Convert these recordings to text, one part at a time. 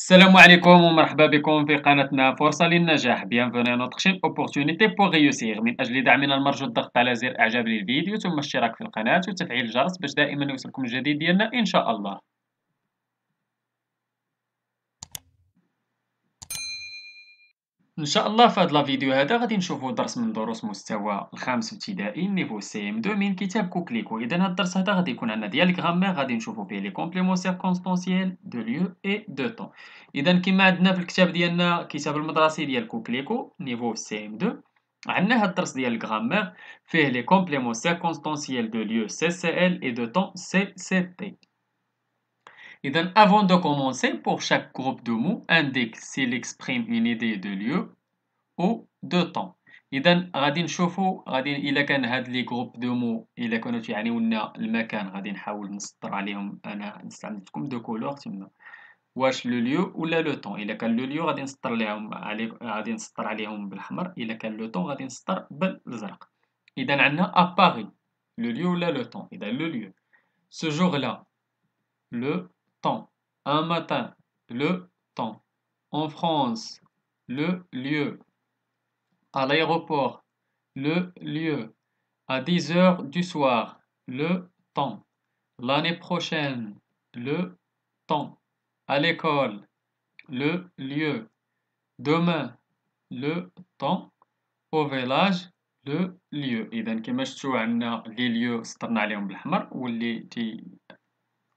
السلام عليكم ومرحبا بكم في قناتنا فرصة للنجاح. Bienvenue à notre chaîne Opportunité pour réussir. من أجل دعمنا المرجو الضغط على زر إعجاب للفيديو ثم الاشتراك في القناة وتفعيل الجرس باش دائما يوصلكم الجديد ديالنا إن شاء الله. ان شاء الله في هذا الفيديو هذا غادي نشوفوا درس من دروس مستوى الخامس ابتدائي نيفو سي ام 2 من كتاب كوكليكو. اذا هذا الدرس هذا غادي يكون عندنا ديال الغرامير، غادي نشوفوا فيه لي كومبليمون سيركونستانسييل دو ليو اي دو طون. اذا كما عندنا في الكتاب ديالنا كتاب المدرسي ديال كوكليكو نيفو سي ام 2، عندنا هذا الدرس ديال الغرامير فيه لي كومبليمون سيركونستانسييل دو ليو سي سي ال اي دو طون سي سي تي. إذن, avant de commencer, pour chaque groupe de mots, indique s'il exprime une idée de lieu ou de temps. إذن غادي نشوفوا إلا كان هاد لي جروب دو مو إلا كانوا تيعنيونا المكان غادي نحاول نسطر عليهم. أنا استعملتكم دو كولور تما، واش لو ليو ولا لو طون. إلا كان لو ليو غادي نسطر عليهم بالأحمر، إلا كان لو طون غادي نسطر بالأزرق. إذن عندنا à Paris لو ليو ولا لو طون. إذا لو ليو ce jour-là le temps. Un matin, le temps. En France, le lieu. À l'aéroport, le lieu. À 10 heures du soir, le temps. L'année prochaine, le temps. À l'école, le lieu. Demain, le temps. Au village, le lieu. إذا كما شفتوا عندنا لي lieux سطرنا عليهم بالأحمر، واللي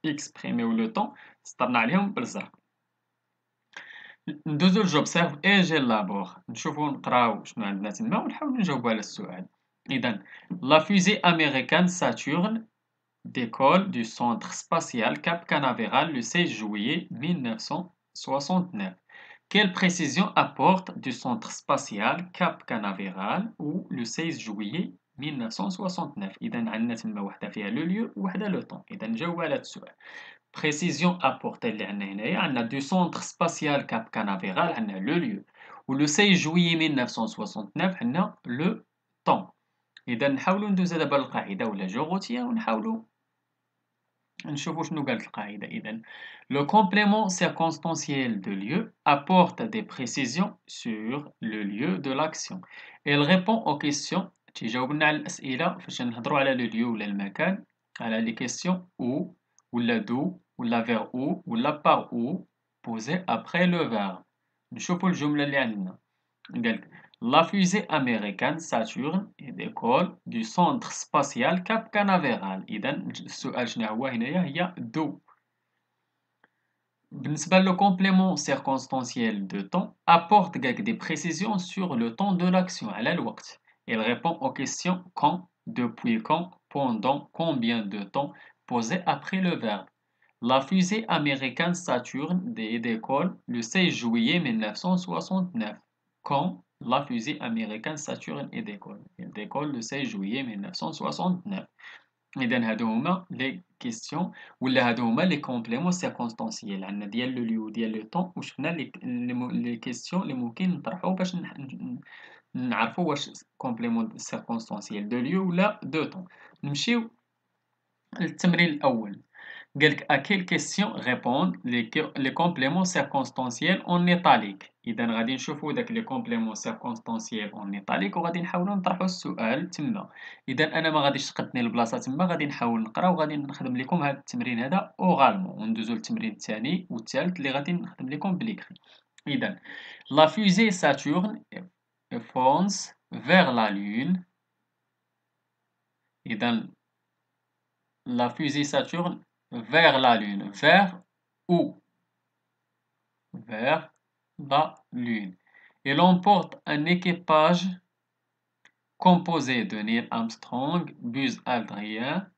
exprimer le temps سطرنا عليهم بالازرق. ندوزو لجوبسيرف اي جيلابور، نشوفو نقراو شنو عندنا تما ونحاولو نجاوبو على السؤال. إذا لا فusée américaine Saturne décolle du centre spatial Cap Canaveral le 16 juillet 1969. Quelle précision apporte du centre spatial Cap Canaveral ou le 16 juillet 1969؟ إذا عندنا تما وحدة فيها لو ليو ووحدة لو طون. إذا نجاوبو على هاد السؤال. Précision apportée اللي عندنا هنايا، عندنا du centre spatial Cap Canaveral عندنا le lieu، و le 16 juillet 1969 عندنا le temps. إذا نحاولو ندوزو دابا للقاعدة ولا جغوتية ونحاولو نشوفو شنو قالت القاعدة. إذا le complément circonstanciel de lieu apporte des précisions sur le lieu de l'action. Elle répond aux questions، تيجاوبنا على الأسئلة فاش نهضرو على le lieu ولا المكان، على les questions où ولا d'où ولا vers où ولا par où posées après le verbe. نشوفو الجملة اللي عندنا. قالك La fusée américaine Saturne décolle du centre spatial Cap Canaveral. إذا السؤال شنو هو هنايا؟ هي d'où. بالنسبة le complément circonstanciel de temps apporte des précisions sur le temps de l'action على الوقت. Il répond aux questions quand, depuis quand, pendant, combien de temps posées après le verbe. La fusée américaine Saturne décolle le 16 juillet 1969. Quand la fusée américaine Saturne décolle? Elle décolle le 16 juillet 1969. إذا هادو هما لي كيستيون ولا هادو هما لي كومبليمون سيركونستانسييل. عندنا ديال لو ليو وديال لو طون، وشفنا لي كيستيون اللي ممكن نطرحو باش نعرفو واش كومبليمون سيركونستانسييل دو ليو ولا دو طون. نمشيو للتمرين الأول. قالك à quelle question répondent les compléments circonstanciels en italique. إذا غادي نشوفو داك لي كومبليمون سيركونستانسييل en italique وغادي نحاولو نطرحو السؤال تما. إذا أنا ما غاديش تقدني البلاصة تما، غادي نحاول نقرا وغادي نخدم لكم هاد التمرين هذا أوغالمون، وندوزو للتمرين الثاني والثالث اللي غادي نخدم لكم بالإكري. إذا la fusée Saturne fonce vers la lune. إذا la fusée Saturne vers la lune. Vers où? Vers la lune. Elle emporte un équipage composé de Neil Armstrong, Buzz Aldrin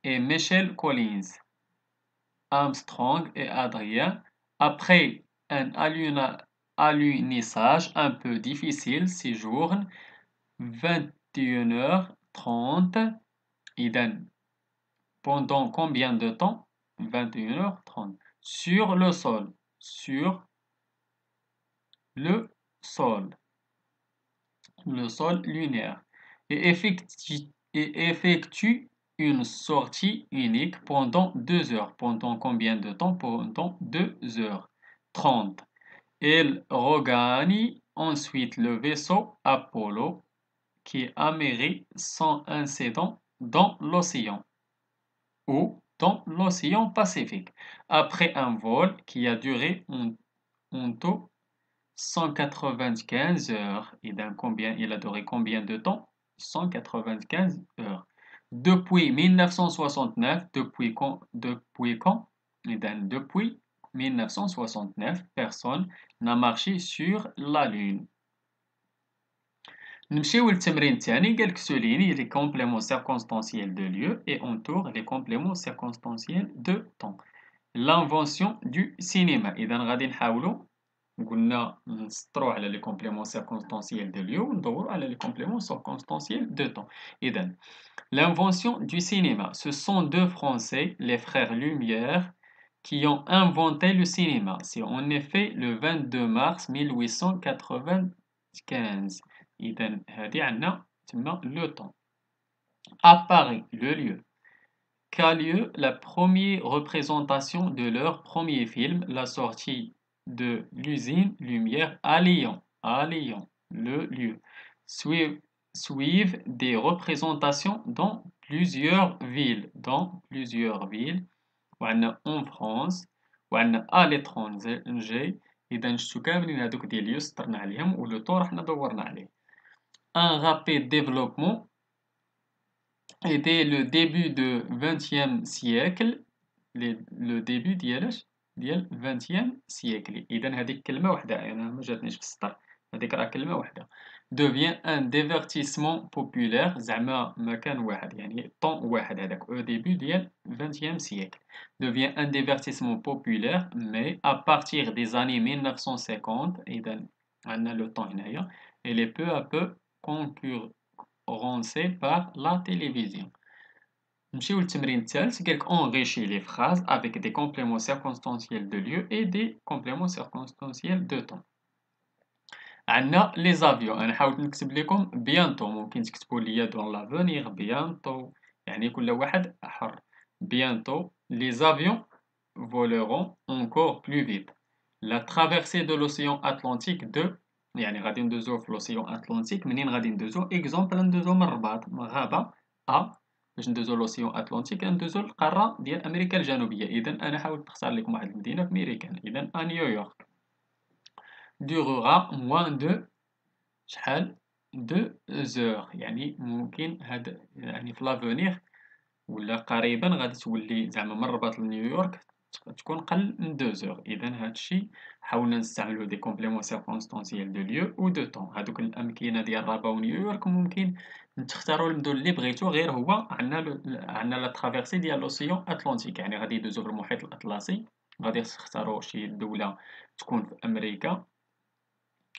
et Michael Collins. Armstrong et Aldrin, après un alunissage un peu difficile, séjournent 21h30. إذا pendant combien de temps? 21h30. Sur le sol. Sur le sol. Le sol lunaire. Et effectue une sortie unique pendant 2 heures. Pendant combien de temps? Pendant 2h30. Il regagne ensuite le vaisseau Apollo qui amérit sans incident dans l'océan ou dans l'océan Pacifique. Après un vol qui a duré en tout 195 heures. Et d'un combien, il a duré combien de temps? 195 heures. Depuis 1969, depuis quand? Depuis 1969, personne n'a marché sur la Lune. نمشيو للتمرين الثاني قالك souligne les compléments circonstanciels de lieu et entoure les compléments circonstanciels de temps. L'invention du cinéma. إذا غادي نحاولوا قلنا نسطروا على les compléments circonstanciels de lieu وندوروا على les compléments circonstanciels de temps. إذا l'invention du cinéma. Ce sont deux Français, les frères Lumière, qui ont inventé le cinéma. C'est en effet le 22 mars 1895. إذا هذه عندنا تما le temps. À Paris, le lieu. Qu'a lieu la première représentation de leur premier film, la sortie de l'usine Lumière à Lyon. À Lyon, le lieu. Suivent des représentations dans plusieurs villes. Dans plusieurs villes. وعندنا en France وعندنا à l'étranger. إذا شتو كاملين هادوك ديال اليو سطرنا عليهم و لو طور حنا دورنا عليه. Un rapide développement et dès le début du XXe siècle, le début ديالاش ديال XXe siècle. إذا هذيك كلمة واحدة أنا ما جاتنيش في السطر هذيك راه كلمة واحدة. Devient un divertissement populaire زعما مكان واحد يعني طون واحد هذاك au début ديال XXe siècle. Devient un divertissement populaire mais à partir des années 1950 إذا عندنا le temps هنايا elle est peu à peu concurrencée par la télévision. نمشيو للتمرين الثالث قالك enrichis les phrases avec des compléments circonstanciels de lieu et des compléments circonstanciels de temps. عندنا les avions انا حاولت نكتب لكم bientôt ممكن تكتبوا لي dans l'avenir bientôt يعني كل واحد حر. Bientôt les avions voleront encore plus vite. La traversée de l'océan Atlantique de يعني غادي ندوزو في l'océan Atlantique منين غادي ندوزو exemple ندوزو من الرباط من غابة A باش ندوزو l'océan Atlantique ندوزو القارة ديال أمريكا الجنوبية. إذا أنا حاولت نختار لكم واحد المدينة في ميريكان. إذا نيويورك. durera moins de شحال 2 heures يعني ممكن هاد يعني في لافونيغ ولا قريبا غادي تولي زعما من الرباط لنيويورك تكون قل من 2 heures. إذا هادشي حاولنا نستعملو دي كومبليمون سيركونستانسييل دو ليو و دو طون. هادوك الأمكنة ديال رابا ونيويورك ممكن تختاروا المدن اللي بغيتو غير هو عندنا لا ترافيرسي ديال لوسيون أتلانتيك يعني غادي يدوزو في المحيط الأطلسي. غادي تختاروا شي دولة تكون في أمريكا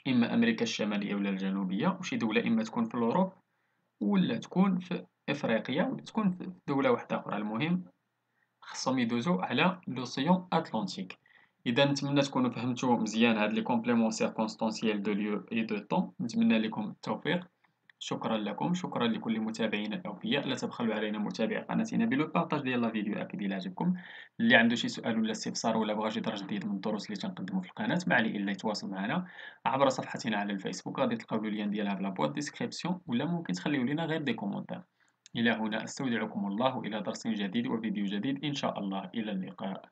إما أمريكا الشمالية ولا الجنوبية وشي دولة إما تكون في الأوروب ولا تكون في إفريقيا ولا تكون في دولة واحدة أخرى. المهم خصهم يدوزو على لوسيون أتلانتيك. إذا نتمنى تكونوا فهمتوا مزيان هاد لي كومبليمون سيركونستانسييل دو ليو إي دو طون. نتمنى لكم التوفيق. شكرا لكم. شكرا لكل متابعينا الأوفياء. لا تبخلوا علينا متابعة قناتنا بالبارطاج ديال لا فيديو أكيد إلا عجبكم. اللي عنده شي سؤال ولا استفسار ولا بغى شي درس جديد من الدروس اللي تنقدمو في القناة ما عليه إلا يتواصل معنا عبر صفحتنا على الفيسبوك. غادي تلقاو اللين ديالها في لابواط ديسكريبسيون ولا ممكن تخليو لينا غير دي كومونتير. إلى هنا أستودعكم الله إلى درس جديد وفيديو جديد إن شاء الله. إلى اللقاء.